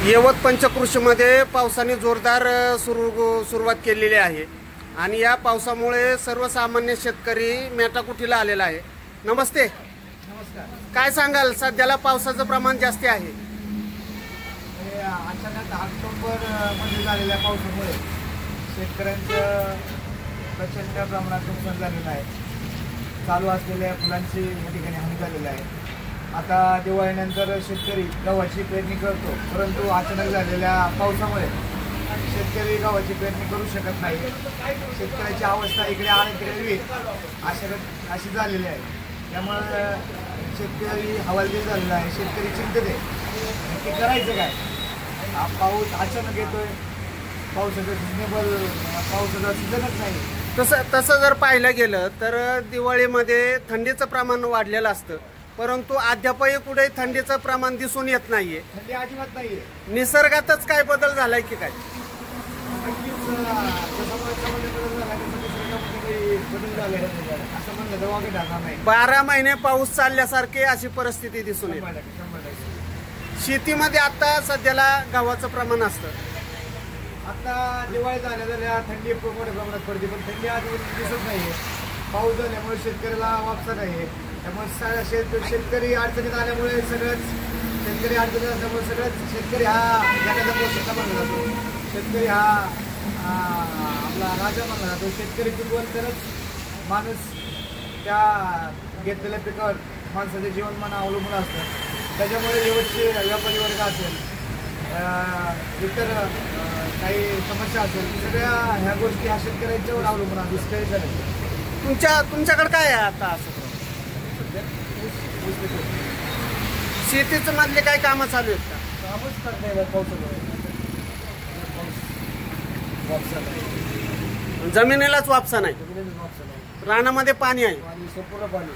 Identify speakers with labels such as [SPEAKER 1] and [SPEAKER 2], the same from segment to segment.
[SPEAKER 1] यवत पंचकृषीमध्ये पावसाने जोरदार सुरुवात केलेली आहे आणि या पावसामुळे सर्वसामान्य शेतकरी मेटाकुटीला आलेला आहे। नमस्ते।
[SPEAKER 2] नमस्कार।
[SPEAKER 1] काय सांगाल, सध्याला पावसाचं प्रमाण जास्त आहे?
[SPEAKER 2] अचानक ऑक्टोबर मध्ये झालेल्या पावसामुळे शेतकऱ्यांचं प्रचंड प्रमाणात नुकसान झालेलं आहे। चालू असलेल्या फुलांची या ठिकाणी हानी झालेली आहे। आता दिवाळीनंतर शेतकरी गव्हाची पेरणी करतो, परंतु अचानक झालेल्या पावसामुळे शेतकरी गव्हाची पेरणी करू शकत नाही। शेतकऱ्याची अवस्था इकडे आण तिकडे वीर अशी झालेली आहे। त्यामुळे शेतकरी हवालदिल झालेला आहे। शेतकरी चिंतेत आहे, नक्की करायचं काय? हा पाऊस अचानक येतोय, पावसाचं सीझनच नाही।
[SPEAKER 1] तसं जर पाहिलं गेलं तर दिवाळीमध्ये थंडीचं प्रमाण वाढलेलं असतं, परंतु अद्यापही कुठे थंडीचं प्रमाण दिसून येत नाहीये।
[SPEAKER 2] थंडी अजिबात नाहीये।
[SPEAKER 1] निसर्गातच काय बदल झालाय की काय?
[SPEAKER 2] असं म्हणलं तर वागे ढाका नाही।
[SPEAKER 1] 12 महिने पाऊस चालल्यासारखी अशी परिस्थिती दिसून येते। शेतीमध्ये आता सध्याला गव्हाचं प्रमाण असतं।
[SPEAKER 2] आता दिवाळी झाल्या थंडी मोठ्या प्रमाणात पडते, पण थंडी आज दिसत नाहीये। पाऊस झाल्यामुळे शेतकऱ्याला वापसा नाहीये। त्यामुळे शेतकरी अडचणीत आल्यामुळे सगळंच शेतकरी हा जगाचा पोषक मानला जातो। शेतकरी हा आपला राजा मानला जातो। शेतकरी पिकवून तरच माणूस त्या घेतलेल्या पिकावर माणसाचे जीवनमान अवलंबून असतं। त्याच्यामुळे यवतचे व्यापारी वर्ग असेल, इतर काही समस्या असेल, सगळ्या ह्या गोष्टी ह्या शेतकऱ्यांच्यावर अवलंबून आहे। दुसऱ्या नाही।
[SPEAKER 1] तुमच्याकडे काय आहे आता? असं शेतीचं मधले काय कामं चालू आहेत का?
[SPEAKER 2] कामच करता येईल पावसामुळे।
[SPEAKER 1] जमिनीलाच वापसा नाही, रानामध्ये पाणी आहे,
[SPEAKER 2] संपूर्ण पाणी।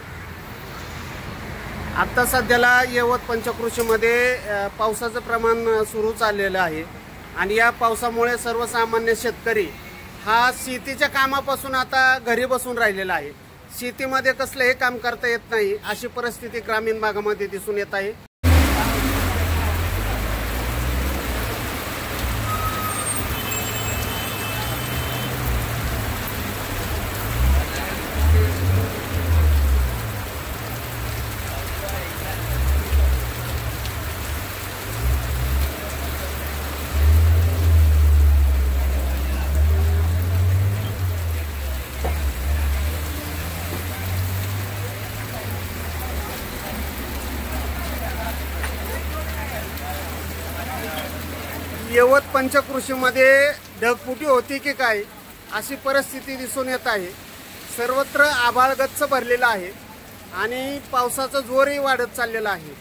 [SPEAKER 1] आता सध्याला यवत पंचकृषीमध्ये पावसाचं प्रमाण सुरू चाललेलं आहे आणि या पावसामुळे सर्वसामान्य शेतकरी हा शेतीच्या कामापासून आता घरी बसून राहिलेला आहे। शेतीमध्ये कसलंही काम करता येत नाही, अशी परिस्थिती ग्रामीण भागामध्ये दिसून येत आहे। यवत पंचकृषीमध्ये ढगफुटी होती की काय अशी परिस्थिती दिसून येत आहे। सर्वत्र आभाळ गच्च भरलेला आहे आणि पावसाचा जोरही वाढत चाललेला आहे।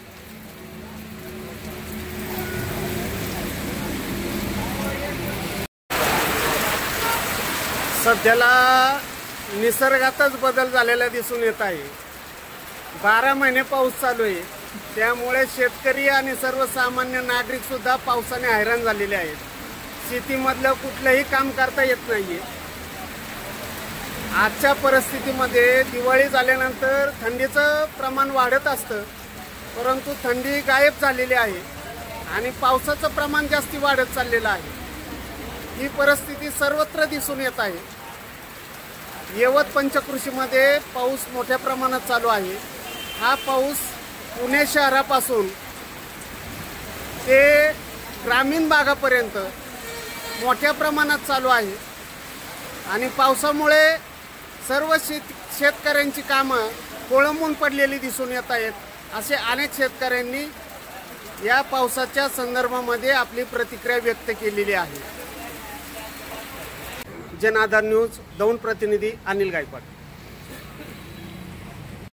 [SPEAKER 1] सध्याला निसर्गातच बदल झालेला दिसून येत आहे। 12 महिने पाऊस चालू आहे, त्यामुळे शेतकरी आणि सर्वसामान्य नागरिक सुद्धा पावसाने हैराण झालेले आहेत। शेतीमधलं कुठलंही काम करता येत नाहीये। आजच्या परिस्थितीमध्ये दिवाळी झाल्यानंतर थंडीचं प्रमाण वाढत असतं, परंतु थंडी गायब झालेली आहे आणि पावसाचं प्रमाण जास्ती वाढत चाललेलं आहे। ही परिस्थिती सर्वत्र दिसून येत आहे। यवत पंचकृषीमध्ये पाऊस मोठ्या प्रमाणात चालू आहे। हा पाऊस पुणे शहरापासून ते ग्रामीण भागापर्यंत मोठ्या प्रमाणात चालू आहे आणि पावसामुळे सर्व शेतकऱ्यांची कामं कोळंबून पडलेली दिसून येत आहेत। असे अनेक शेतकऱ्यांनी या पावसाच्या संदर्भामध्ये आपली प्रतिक्रिया व्यक्त केलेली आहे। जन आधार न्यूज, दौंड प्रतिनिधी अनिल गायकवाड।